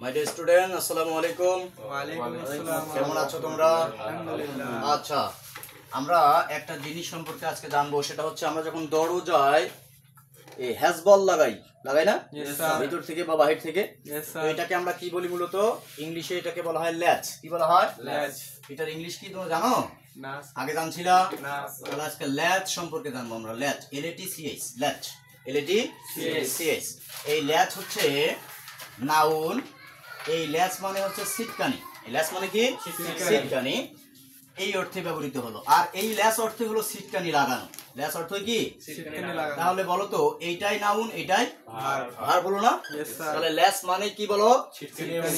My dear student, আসসালামু আলাইকুম। ওয়ালাইকুম আসসালাম। কেমন আছো তোমরা? আলহামদুলিল্লাহ। আচ্ছা, আমরা একটা জিনিস সম্পর্কে আজকে জানবো, সেটা হচ্ছে আমরা যখন দরজায় এই হ্যাজবল লাগাই না Yes, sir. ভিতর থেকে বা বাহির থেকে, Yes, তো sir. এটাকে আমরা কি বলি মূলত? ইংলিশে এটাকে বলা হয় ল্যাচ। কি বলা হয়? ল্যাচ। এটার ইংলিশ কি তোমরা জানো? না, আগে জানছিলা? না। তাহলে আজকে ল্যাচ সম্পর্কে জানবো আমরা। Latch, LATCH, latch, LATCH। এই ল্যাচ হচ্ছে নাউন। এই ল্যাচ মানে হচ্ছে সিটকানি। এই ল্যাচ মানে কি? সিটকানি। এই অর্থে ব্যবহৃত হলো। আর এই ল্যাচ অর্থে হলো সিটকানি লাগানো। ল্যাচ অর্থ কি? সিটকানি লাগানো। তাহলে বলো তো, এইটাই নাউন, এইটাই ভার্ব। ভার্ব বলো না? Yes, sir. তাহলে ল্যাচ মানে কি বলো?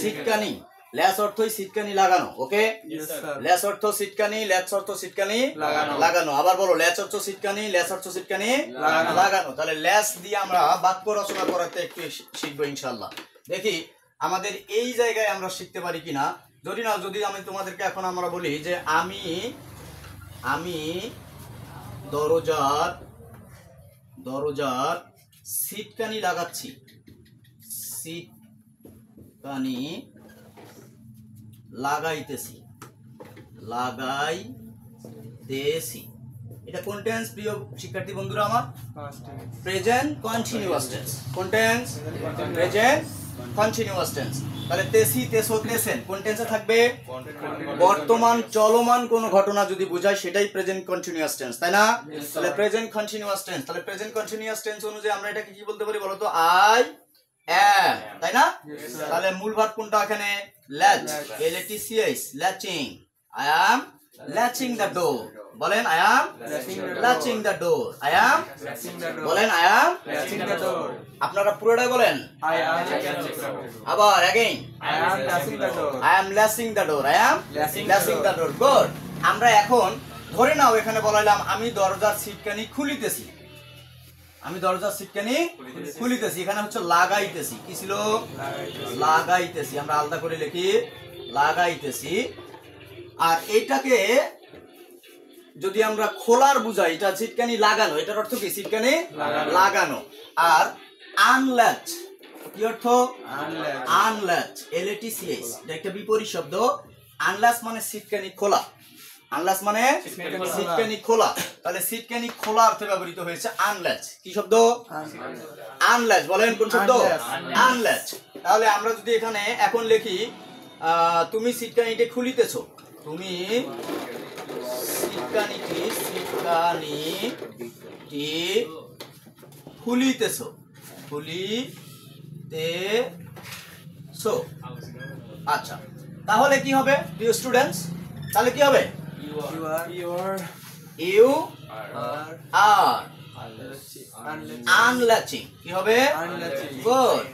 সিটকানি। ল্যাচ অর্থই সিটকানি লাগানো। ওকে, Yes, sir. ল্যাচ অর্থ সিটকানি, ল্যাচ অর্থ সিটকানি লাগানো। লাগানো। আবার বলো, ল্যাচ অর্থ সিটকানি, ল্যাচ অর্থ সিটকানি লাগানো। লাগানো। তাহলে ল্যাচ দিয়ে আমরা বাক্য রচনা করাতে একটু শিখবো ইনশাআল্লাহ। দেখি আমাদের এই জায়গায় আমরা শিখতে পারি কিনা। যদি আমি তোমাদেরকে এখন আমরা বলি যে আমি দরজার সিটকানি লাগাচ্ছি। সিটকানি লাগাইতেছি। এটা কোন টেন্স প্রিয় শিক্ষার্থী বন্ধুরা আমার? Past tense. Present continuous tense. কোন টেন্স? Present continuous tense. তাহলে তেসি, তেসো, তেসেন কোন টেন্সে থাকবে? বর্তমান চলমান কোন ঘটনা যদি বোঝায় সেটাই প্রেজেন্ট কন্টিনিউয়াস টেন্স, তাই না? তাহলে প্রেজেন্ট কন্টিনিউয়াস টেন্স। তাহলে প্রেজেন্ট কন্টিনিউয়াস টেন্স অনুযায়ী আমরা এটাকে কি বলতে পারি বলো তো? আই অ্যাম, তাই না? তাহলে মূল ভার্ব কোনটা এখানে? Latch, LATCH, latching. I am latching the door. বলেন, I am latching the door. I am Latching the door. বলেন, I am Latching the door. আপনারা পুরোটাই বলেন। I am latching the door. আবার again, I am latching the door. I am lashing the door. I am Lashing lashing the door. Good. আমরা এখন ধরে নাও এখানে বলাইলাম আমি দরজার সিটকানি খুলিতেছি। আমি দরজার সিটকানি খুলিতেছি। এখানে হচ্ছে লাগাইতেছি। কি ছিল? লাগাইতেছি। আমরা আলাদা করে লিখি লাগাইতেছি। আর এইটাকে যদি আমরা খোলার বুঝাই, এটা সিটকানি লাগানো। এটার অর্থ কি? সিটকানি লাগানো। আর আনল্যাচ, কি অর্থ? Unlatch. আনল্যাচ, LATCH, এটা একটা বিপরীত শব্দ। আনল্যাচ মানে সিটকানি খোলা। আনল্যাচ মানে সিটকানি খোলা। তাহলে সিটকানি খোলা অর্থে ব্যবহৃত হয়েছে আনল্যাচ। কি শব্দ? আনল্যাচ। বলেন কোন শব্দ? আনল্যাচ। তাহলে আমরা যদি এখানে এখন লিখি তুমি সিটকানিটি খুলিতেছো। তুমি সিটকানিটি খুলিতেছো। খুলিতেছো। আচ্ছা, তাহলে কি হবে প্রিয় স্টুডেন্টস? তাহলে কি হবে? You are you are unlatching. Unlatching. কি হবে? Unlatching. Good.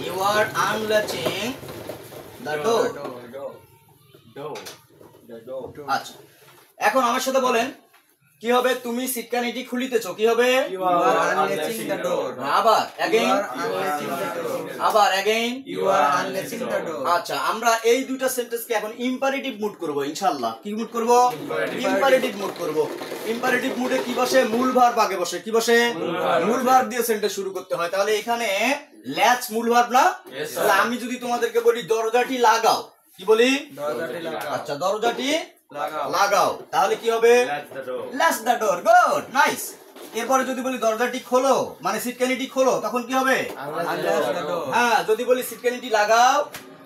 You are unlatching the door. আচ্ছা, এখন আমার সাথে বলেন কি হবে? তুমি সিটকানিটি খুলিতেছো। কি হবে? You are unlatching the door. আবার again, You are unlatching the door. আবার again. You are unlatching the door. আচ্ছা, আমরা এই দুইটা সেন্টেন্সকে এখন ইম্পারেটিভ মুড করব ইনশাআল্লাহ। কি মুড করব? ইম্পারেটিভ মুড করব। ইম্পারেটিভ মুডে কি বসে? মূল ভার্ব আগে বসে। কি বসে? মূল ভার্ব দিয়ে সেন্টেন্স শুরু করতে হয়। তাহলে এখানে ল্যাচ মূল ভার্ব না? তাহলে আমি যদি তোমাদেরকে বলি দরজাটি লাগাও, কি বলি? দরজাটি লাগাও। আচ্ছা, দরজাটি লাগাও। লাগাও। তাহলে কি হবে? Latch the door. Good, nice. এরপরে যদি বলি দরজাটি খোলো, মানে সিটকানিটি খোলো, তখন কি হবে? Unlatch the door. হ্যাঁ, যদি বলি সিটকানিটি লাগাও,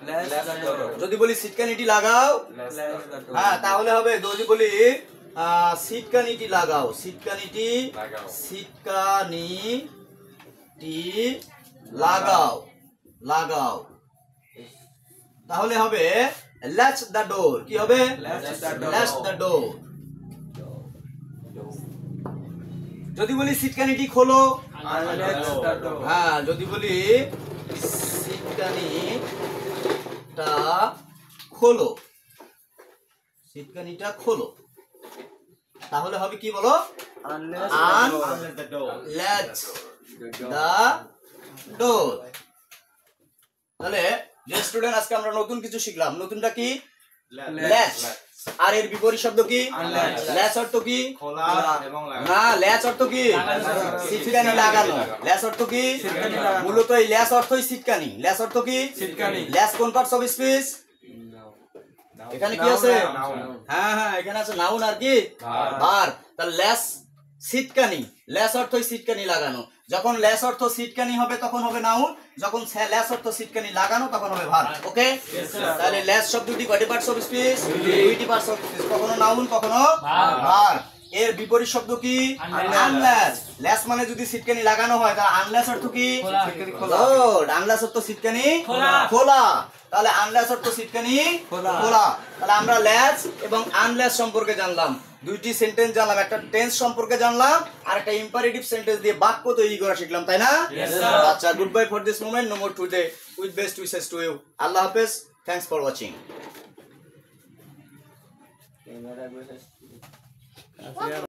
Latch the door. যদি বলি সিটকানিটি লাগাও, Latch the door. হ্যাঁ তাহলে হবে যদি বলি সিটকানিটি লাগাও। সিটকানিটি লাগাও। তাহলে হবে ল্যাচ দ্য ডোর। কি হবে? Latch the door. Latch the door. যদি বলি সিটকানিটি খোলো, Unlatch the door. হ্যাঁ যদি বলি সিটকানিটা খোলো, সিটকানিটা খোলো, তাহলে হবে কি বলো? Unlatch the door. Unlatch the door. তাহলে যে স্টুডেন্ট আজকে আমরা নতুন কিছু শিখলাম। নতুনটা কি? ল্যাচ। আর এর বিপরীত শব্দ কি? ল্যাচ অর্থ কি? খোলা এবং লাগা। না, ল্যাচ অর্থ কি? সিটকানি লাগানো। ল্যাচ অর্থ কি? মূলত এই ল্যাচ অর্থই সিটকানি। ল্যাচ অর্থ কি? ল্যাচ কোন পার্টস অফ স্পিচ? এখানে কি আছে? হ্যাঁ হ্যাঁ, এখানে আছে নাউন আর কি ভার্ব। তাহলে ল্যাচ সিটকানি, ল্যাচ অর্থই সিটকানি লাগানো। যখন ল্যাচ অর্থ সিটকানি হবে তখন হবে নাউন, যখন ল্যাচ অর্থ সিটকানি লাগানো তখন হবে ভার্ব। ওকে, তাহলে ল্যাচ শব্দটি কয়টি পার্টস অফ স্পিচ? দুইটি পার্টস অফ স্পিচ, কখনো নাউন কখনো ভার্ব। এর বিপরীত শব্দ কি? আনল্যাচ। ল্যাচ মানে যদি সিটকানি লাগানো হয় তাহলে আনল্যাচ অর্থ কি? গুড, আনল্যাচ অর্থ সিটকানি খোলা। তাহলে আনল্যাচ অর্থ সিটকানি খোলা। তাহলে আমরা ল্যাচ এবং আনল্যাচ সম্পর্কে জানলাম, দুইটি সেন্টেন্স জানলাম, একটা টেন্স সম্পর্কে জানলাম আর একটা ইম্পারেটিভ সেন্টেন্স দিয়ে বাক্য তৈরি করা শিখলাম, তাই না? আচ্ছা, good bye for this moment, no more today, with best wishes to you. আল্লাহ হাফেজ, থ্যাঙ্কস ফর ওয়াচিং।